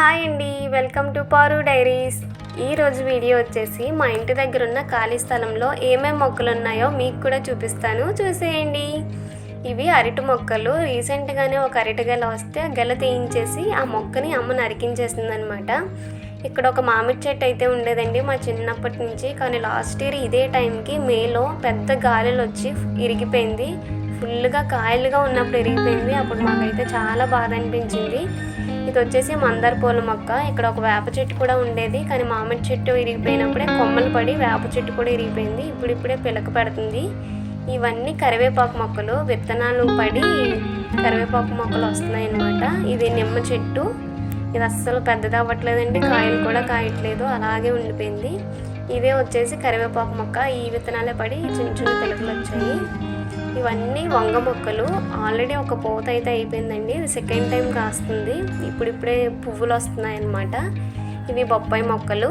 Hi అండి, welcome to Paru diaries. ఈరోజు video వచ్చేసి మా ఇంటి దగ్గర ఉన్న ఖాళీ స్థలంలో ఏమేమి మొక్కలు ఉన్నాయో మీకు కూడా చూపిస్తాను, చూసేయండి. ఇవి అరటి మొక్కలు. రీసెంట్గానే ఒక అరటి గెల వస్తే గెల తీయించేసి ఆ మొక్కని అమ్మ నరికించేసిందనమాట. ఇక్కడ ఒక మామిడి చెట్టు అయితే ఉండేదండి మా చిన్నప్పటి నుంచి. కానీ లాస్ట్ ఇయర్ ఇదే టైంకి మేలో పెద్ద గాలులు వచ్చి ఇరిగిపోయింది. ఫుల్గా కాయలుగా ఉన్నప్పుడు ఇరిగిపోయింది. అప్పుడు మాకైతే చాలా బాధ అనిపించింది. ఇది వచ్చేసి మందార పూల మొక్క. ఇక్కడ ఒక వేప చెట్టు కూడా ఉండేది, కానీ మామిడి చెట్టు ఇరిగిపోయినప్పుడే కొమ్మలు పడి వేప చెట్టు కూడా ఇరిగిపోయింది. ఇప్పుడిప్పుడే పిలక పెడుతుంది. ఇవన్నీ కరివేపాకు మొక్కలు, విత్తనాలు పడి కరివేపాకు మొక్కలు వస్తున్నాయి అన్నమాట. ఇది నిమ్మ చెట్టు. ఇది అస్సలు పెద్దది అవ్వట్లేదండి, కాయలు కూడా కాయట్లేదు, అలాగే ఉండిపోయింది. ఇదే వచ్చేసి కరివేపాకు మొక్క. ఈ విత్తనాలే పడి చిన్న చిన్న పిలకలు వచ్చాయి. ఇవన్నీ వంగ మొక్కలు. ఆల్రెడీ ఒక పూత అయితే అయిపోయిందండి, ఇది సెకండ్ టైం కాస్తుంది. ఇప్పుడిప్పుడే పువ్వులు వస్తున్నాయి అన్నమాట. ఇవి బొప్పాయి మొక్కలు.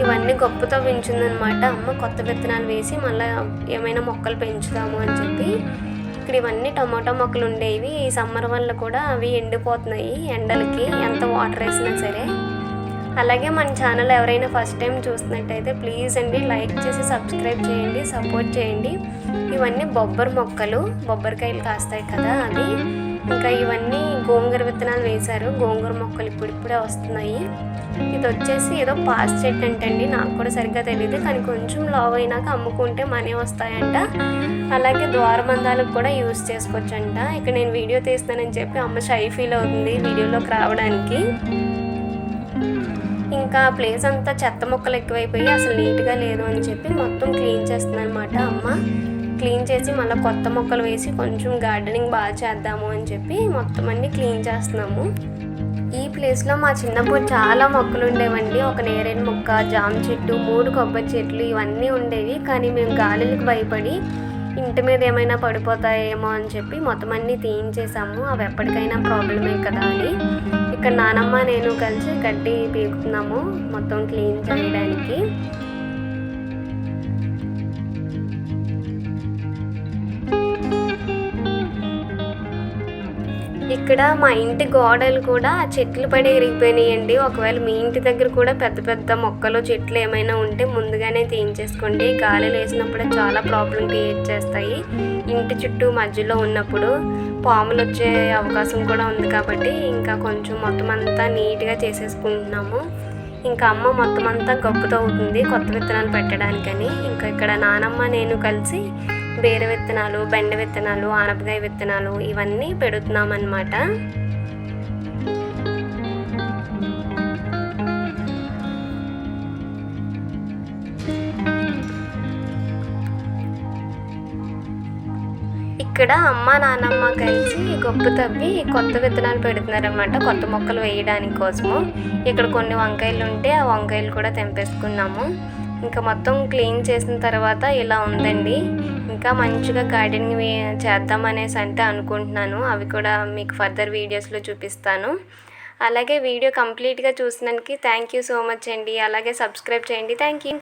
ఇవన్నీ గొప్పతో పెంచిందనమాట అమ్మ. కొత్త విత్తనాలు వేసి మళ్ళీ ఏమైనా మొక్కలు పెంచుదాము అని చెప్పి. ఇక్కడ ఇవన్నీ టమాటో మొక్కలు ఉండేవి. ఈ సమ్మర్ వల్ల కూడా అవి ఎండిపోతున్నాయి ఎండలకి, ఎంత వాటర్ వేసినా సరే. అలాగే మన ఛానల్ ఎవరైనా ఫస్ట్ టైం చూస్తున్నట్టయితే ప్లీజ్ అండి లైక్ చేసి సబ్స్క్రైబ్ చేయండి, సపోర్ట్ చేయండి. ఇవన్నీ బొబ్బరి మొక్కలు, బొబ్బరికాయలు కాస్తాయి కదా అవి. ఇంకా ఇవన్నీ గోంగూర విత్తనాలు వేశారు. గోంగూర మొక్కలు ఇప్పుడిప్పుడే వస్తున్నాయి. ఇది వచ్చేసి ఏదో పాస్ చెట్టు అంటండి, నాకు కూడా సరిగ్గా తెలియదు, కానీ కొంచెం లావ్ అయినాక అమ్ముకుంటే మనీ వస్తాయంట. అలాగే ద్వారబంధాలకు కూడా యూజ్ చేసుకోవచ్చంట. ఇక్కడ నేను వీడియో తీస్తానని చెప్పి అమ్మ షై ఫీల్ అవుతుంది వీడియోలోకి రావడానికి. ఇంకా ప్లేస్ అంతా చెత్త మొక్కలు ఎక్కువైపోయి అసలు నీట్గా లేదు అని చెప్పి మొత్తం క్లీన్ చేస్తుంది అనమాట అమ్మ. క్లీన్ చేసి మళ్ళీ కొత్త మొక్కలు వేసి కొంచెం గార్డెనింగ్ బాగా చేద్దాము అని చెప్పి మొత్తం అన్నీ క్లీన్ చేస్తున్నాము. ఈ ప్లేస్లో మా చిన్నప్పుడు చాలా మొక్కలు ఉండేవండి. ఒక నేరేడు మొక్క, జామ చెట్టు, 3 కొబ్బరి చెట్లు ఇవన్నీ ఉండేవి. కానీ మేము గాలులకు భయపడి ఇంటి మీద ఏమైనా పడిపోతాయేమో అని చెప్పి మొత్తం అన్నీ తీయించేసాము. అవి ఎప్పటికైనా ప్రాబ్లమే కదా అని. ఇక్కడ నానమ్మ నేను కలిసి గడ్డి పీకుతున్నాము మొత్తం క్లీన్ చేయడానికి. ఇక్కడ మా ఇంటి గోడలు కూడా చెట్లు పడి ఇరిగిపోయినాయండి. ఒకవేళ మీ ఇంటి దగ్గర కూడా పెద్ద పెద్ద మొక్కలు చెట్లు ఏమైనా ఉంటే ముందుగానే తీయించేసుకోండి. గాలి వేసినప్పుడు చాలా ప్రాబ్లం క్రియేట్ చేస్తాయి. ఇంటి చుట్టూ మధ్యలో ఉన్నప్పుడు పాములు వచ్చే అవకాశం కూడా ఉంది కాబట్టి ఇంకా కొంచెం మొత్తం అంతా నీట్గా చేసేసుకుంటున్నాము. ఇంకా అమ్మ మొత్తం అంతా గొప్పతో అవుతుంది కొత్త విత్తనాలు పెట్టడానికని. ఇంకా ఇక్కడ నానమ్మ నేను కలిసి బీర విత్తనాలు, బెండ విత్తనాలు, ఆనపకాయ విత్తనాలు ఇవన్నీ పెడుతున్నాం అన్నమాట. ఇక్కడ అమ్మ నాన్నమ్మ కలిసి గొప్ప తవ్వి కొత్త విత్తనాలు పెడుతున్నారన్నమాట, కొత్త మొక్కలు వేయడానికి కోసము. ఇక్కడ కొన్ని వంకాయలు ఉంటే ఆ వంకాయలు కూడా తెంపేసుకున్నాము. ఇంకా మొత్తం క్లీన్ చేసిన తర్వాత ఇలా ఉందండి. ఇంకా మంచిగా గార్డెనింగ్ చేద్దామనేసి అంటే అనుకుంటున్నాను. అవి కూడా మీకు ఫర్దర్ వీడియోస్లో చూపిస్తాను. అలాగే వీడియో కంప్లీట్గా చూసినందుకు థ్యాంక్ యూ సో మచ్ అండి. అలాగే సబ్స్క్రైబ్ చేయండి. Thank you.